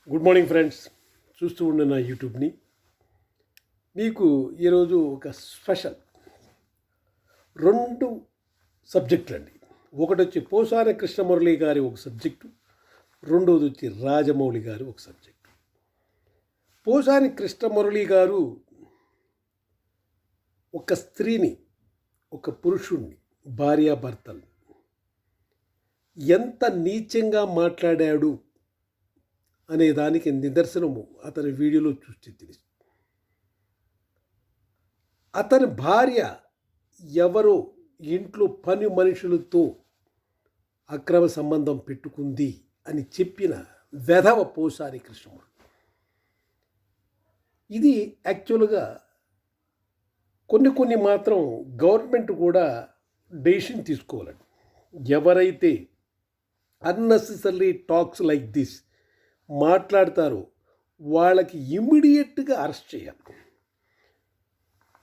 Good morning friends. చూస్తూ ఉండే నా యూట్యూబ్ని. మీకు ఈరోజు ఒక స్పెషల్ 2 సబ్జెక్టులు అండి. ఒకటి వచ్చి పోసాని కృష్ణమురళి గారి ఒక సబ్జెక్టు, రెండోది వచ్చి రాజమౌళి గారి ఒక సబ్జెక్టు. పోసాని కృష్ణమురళి గారు ఒక స్త్రీని, ఒక పురుషుణ్ణి, భార్యాభర్తల్ని ఎంత నీచంగా మాట్లాడాడు అనే దానికి నిదర్శనము అతని వీడియోలో చూస్తే తెలుసు. అతని భార్య ఎవరో ఇంట్లో పని మనుషులతో అక్రమ సంబంధం పెట్టుకుంది అని చెప్పిన వెధవ పోసాని కృష్ణమురళి. ఇది యాక్చువల్గా కొన్ని మాత్రం గవర్నమెంట్ కూడా డెసిషన్ తీసుకోవాలండి. ఎవరైతే అన్నెసెసరీ టాక్స్ లైక్ దిస్ మాట్లాడతారో వాళ్ళకి ఇమ్మీడియట్గా అరెస్ట్ చేయాలి.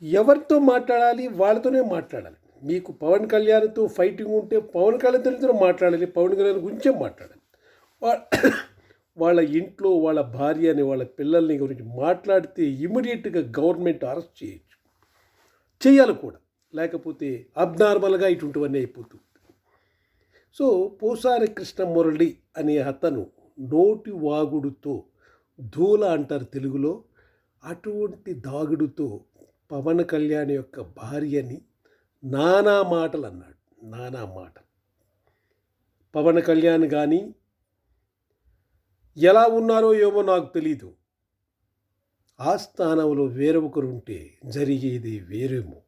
ఎవరితో మాట్లాడాలి? వాళ్ళతోనే మాట్లాడాలి. మీకు పవన్ కళ్యాణ్తో ఫైటింగ్ ఉంటే పవన్ కళ్యాణ్తో మాట్లాడాలి, పవన్ కళ్యాణ్ గురించే మాట్లాడాలి. వాళ్ళ ఇంట్లో వాళ్ళ భార్యని, వాళ్ళ పిల్లల్ని గురించి మాట్లాడితే ఇమ్మీడియట్గా గవర్నమెంట్ అరెస్ట్ చేయొచ్చు, చేయాలి కూడా. లేకపోతే అబ్నార్మల్గా ఇటువంటివన్నీ అయిపోతుంది. సో పోసాని కృష్ణమురళి అనే అతను నోటి వాగుడుతో, ధూళ అంటారు తెలుగులో, అటువంటి దాగుడుతో పవన్ కళ్యాణ్ యొక్క భార్యని నానా మాటలు అన్నాడు. నానా మాటలు. పవన్ కళ్యాణ్ కానీ ఎలా ఉన్నారో ఏమో నాకు తెలీదు, ఆ స్థానంలో వేరొకరు ఉంటే జరిగేది వేరేమో.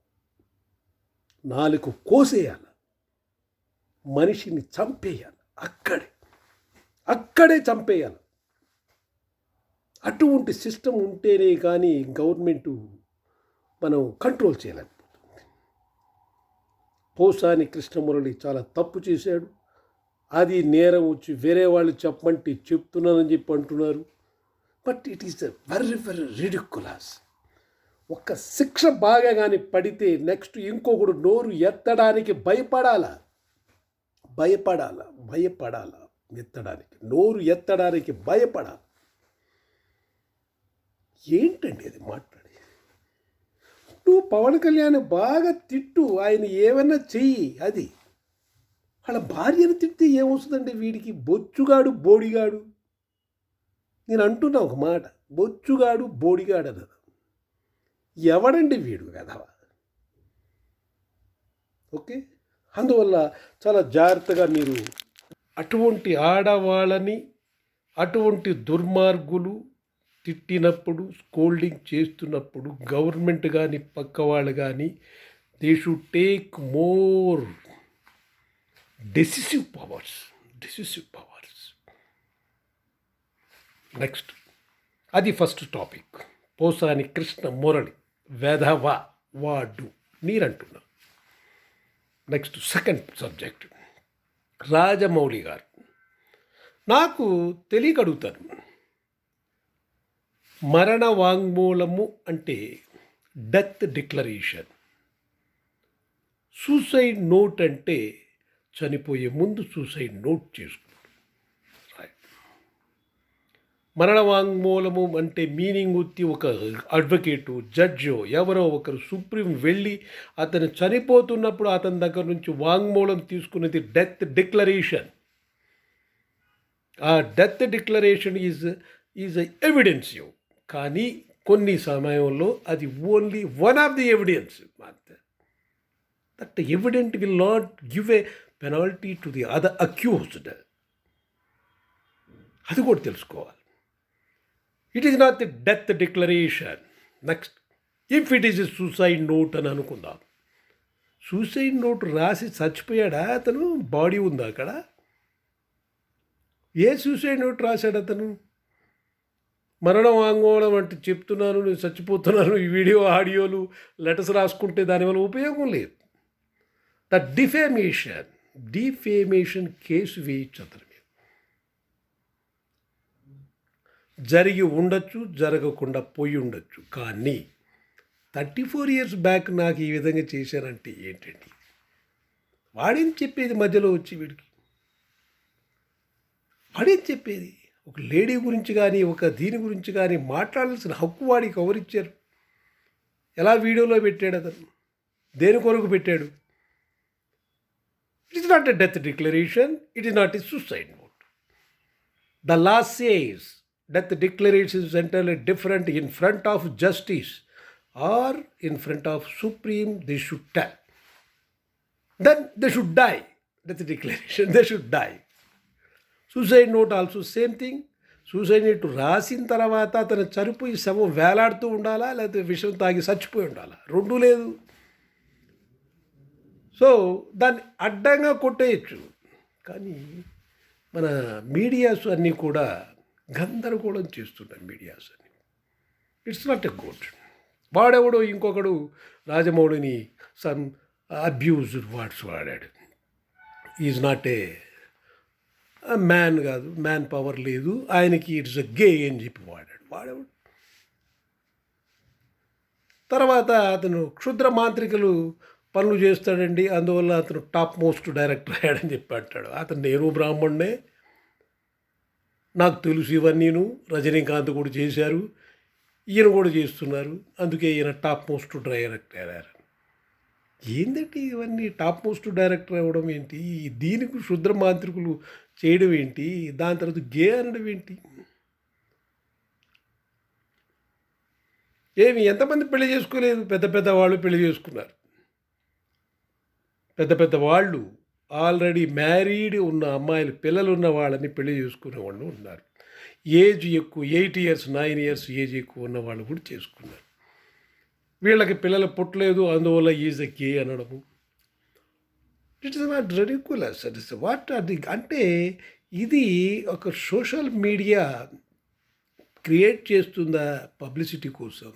నాలుగు కోసేయాలి, మనిషిని చంపేయాలి, అక్కడే చంపేయాలి. అటువంటి సిస్టమ్ ఉంటేనే కానీ గవర్నమెంటు మనం కంట్రోల్ చేయలేకపోతుంది. పోసాని కృష్ణమురళి చాలా తప్పు చేశాడు. అది నేరం వచ్చి వేరే వాళ్ళు చెప్పమంటే చెప్తున్నానని చెప్పి అంటున్నారు. But it is very very ridiculous. ఒక్క శిక్ష బాగా కానీ పడితే నెక్స్ట్ ఇంకొకడు నోరు ఎత్తడానికి భయపడాలా, ఎత్తడానికి, నోరు ఎత్తడానికి భయపడాలి. ఏంటండి అది మాట్లాడి? నువ్వు పవన్ కళ్యాణ్ బాగా తిట్టు, ఆయన ఏమన్నా చెయ్యి. అది వాళ్ళ భార్యను తిడితే ఏమొస్తుందండి వీడికి? బొచ్చుగాడు బోడిగాడు. నేను అంటున్నా ఒక మాట, బొచ్చుగాడు బోడిగాడు అన్నది. ఎవడండి వీడు కదవా? ఓకే, అందువల్ల చాలా జాగ్రత్తగా మీరు అటువంటి ఆడవాళ్ళని, అటువంటి దుర్మార్గులు తిట్టినప్పుడు, స్కోల్డింగ్ చేస్తున్నప్పుడు గవర్నమెంట్ కానీ పక్క వాళ్ళు కానీ they should take more decisive powers. Next, అది ఫస్ట్ టాపిక్. పోసాని కృష్ణమురళి వెధవ, వాడు మీరంటున్నా. నెక్స్ట్ సెకండ్ సబ్జెక్ట్, రాజమౌళి గారు. నాకు తెలియకడుగుతాను, మరణ వాంగ్మూలము అంటే డెత్ డిక్లరేషన్, సూసైడ్ నోట్ అంటే చనిపోయే ముందు సూసైడ్ నోట్ చేసుకుంటాడు. మరణ వాంగ్మూలము అంటే మీనింగ్ వచ్చి ఒక అడ్వకేటు, జడ్జో ఎవరో ఒకరు సుప్రీం వెళ్ళి అతను చనిపోతున్నప్పుడు అతని దగ్గర నుంచి వాంగ్మూలం తీసుకునేది డెత్ డిక్లరేషన్. ఆ డెత్ డిక్లరేషన్ ఈజ్ ఎవిడెన్స్. కానీ కొన్ని సమయంలో అది only one of the evidence. That evident will not give a penalty to the other accused. అది కూడా తెలుసుకోవాలి. It is not the death declaration. Next, if it is a suicide note అని అనుకుందాం. Suicide note రాసి చచ్చిపోయాడా అతను? Body ఉందా అక్కడ? ఏ suicide note రాశాడు అతను? మరణ వాంగ్మూలం అంటే చెప్తున్నాను, నేను చచ్చిపోతున్నాను, ఈ వీడియో ఆడియోలు లెటర్స్ రాసుకుంటే దానివల్ల ఉపయోగం లేదు. ద డిఫేమేషన్ కేసు వేయచ్చు అతని మీద. జరిగి ఉండొచ్చు, జరగకుండా పోయి ఉండొచ్చు. కానీ 34 years బ్యాక్ నాకు ఈ విధంగా చేశారంటే ఏంటండి? వాడేం చెప్పేది మధ్యలో వచ్చి వీడికి? వాడేం చెప్పేది? ఒక లేడీ గురించి కానీ ఒక దీని గురించి కానీ మాట్లాడాల్సిన హక్కు వాడికి ఎవరిచ్చారు? ఎలా వీడియోలో పెట్టాడు అతను? దేని కొరకు పెట్టాడు? It is not a death declaration, it is not a suicide note. The law says that the declaration is entirely different in front of justice or in front of supreme. They should tell. Then they should die. That's the declaration. They should die. Suicide note also same thing. Suicide note రాసిన తర్వాత అతను చనిపోయి శవం వేలాడుతూ ఉండాలా, లేకపోతే విషం తాగి చచ్చిపోయి ఉండాలా? రెండూ లేదు. సో దాన్ని అడ్డంగా కొట్టేయచ్చు. కానీ మన మీడియాస్ అన్నీ కూడా గందరగోళం చేస్తున్నాయి. మీడియాస్ అన్నీ ఇట్స్ నాట్ ఎ గుడ్. వాడెవడో ఇంకొకడు రాజమౌళిని సమ్ అబ్యూజ్డ్ వర్డ్స్ వాడాడు. ఈజ్ నాట్ ఏ మ్యాన్, కాదు, మ్యాన్ పవర్ లేదు ఆయనకి, ఇట్స్ అ గే అని చెప్పి వాడెవడు. తర్వాత అతను క్షుద్ర మాంత్రికలు పనులు చేస్తాడండి, అందువల్ల అతను టాప్ మోస్ట్ డైరెక్టర్ అయ్యాడని చెప్పి అంటాడు. అతను నేను బ్రాహ్మణ్ణే, నాకు తెలుసు ఇవన్నీను, రజనీకాంత్ కూడా చేశారు, ఈయన కూడా చేస్తున్నారు, అందుకే ఈయన టాప్ మోస్ట్ డైరెక్టర్ అయ్యారు. ఏంటంటే ఇవన్నీ టాప్ మోస్ట్ డైరెక్టర్ అవ్వడం ఏంటి? దీనికి క్షుద్ర మాంత్రికులు చేయడం ఏంటి? దాని తర్వాత గే అనడం ఏంటి? ఏమి ఎంతమంది పెళ్లి చేసుకోలేదు? పెద్ద పెద్ద వాళ్ళు పెళ్లి చేసుకున్నారు. పెద్ద పెద్ద వాళ్ళు ఆల్రెడీ మ్యారీడ్ ఉన్న అమ్మాయిలు, పిల్లలు ఉన్న వాళ్ళని పెళ్లి చేసుకునే వాళ్ళు ఉన్నారు. ఏజ్ ఎక్కువ 8 years 9 years ఏజ్ ఎక్కువ ఉన్న వాళ్ళు కూడా చేసుకున్నారు. వీళ్ళకి పిల్లలు పుట్టలేదు, అందువల్ల ఈజ్ ఎ గే అనడము. It is not ridiculous. It is what are the అంటే ఇది ఒక సోషల్ మీడియా క్రియేట్ చేస్తుందా పబ్లిసిటీ కోసం,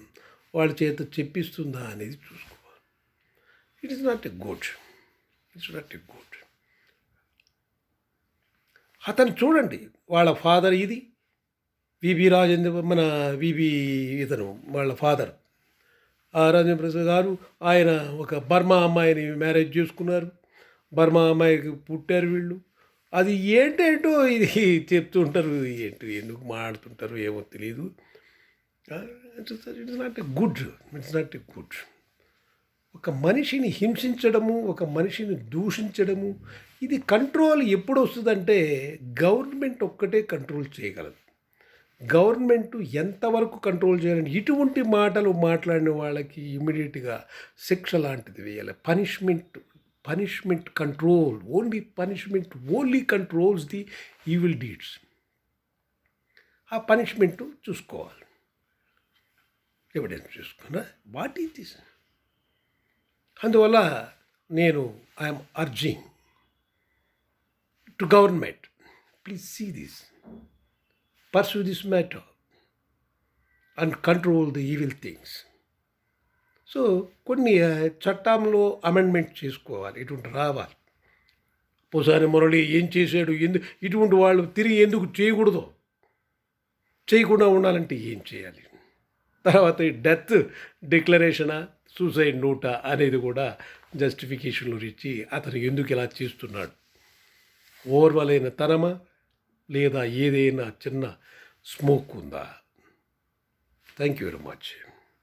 వాళ్ళ చేత చెప్పిస్తుందా అనేది చూసుకోవాలి. It is not a good. It's not a good. అతను చూడండి, వాళ్ళ ఫాదర్ ఇది విబి రాజేంద్ర, మన విబి ఇతను వాళ్ళ ఫాదర్ రాజేంద్ర ప్రసాద్ గారు, ఆయన ఒక బర్మా అమ్మాయిని మ్యారేజ్ చేసుకున్నారు, బర్మా అమ్మాయికి పుట్టారు వీళ్ళు. అది ఏంటేంటో ఇది చెప్తుంటారు, ఏంటి ఎందుకు మాట్లాడుతుంటారు ఏమో తెలియదు. It's not a good. It's not a good. ఒక మనిషిని హింసించడము, ఒక మనిషిని దూషించడము, ఇది కంట్రోల్ ఎప్పుడు వస్తుందంటే గవర్నమెంట్ ఒక్కటే కంట్రోల్ చేయగలదు. గవర్నమెంట్ ఎంతవరకు కంట్రోల్ చేయాలని, ఇటువంటి మాటలు మాట్లాడిన వాళ్ళకి ఇమ్మీడియట్గా శిక్ష లాంటిది వేయాలి. Punishment control, only controls the evil deeds. ఆ పనిష్మెంట్ చూసుకోవాలి, ఎవిడెన్స్ చూసుకున్నా వాట్ ఈజ్ దిస్. అందువల్ల నేను I'm urging to government, please see this, pursue this matter and control the evil things. So కొన్ని చట్టంలో అమెండ్మెంట్ చేసుకోవాలి, ఇటువంటి రావాలి. పోసాని మురళి ఏం చేశాడు, ఇటువంటి వాళ్ళు తిరిగి ఎందుకు చేయకూడదు, చేయకుండా ఉండాలంటే ఏం చేయాలి? తర్వాత ఈ డెత్ డిక్లరేషనా సూసైడ్ నోటా అనేది కూడా జస్టిఫికేషన్లు ఇచ్చి అతను ఎందుకు ఇలా చేస్తున్నాడు, ఓర్వలైన తనమా లేదా ఏదైనా చిన్న స్మోక్ ఉందా? Thank you very much.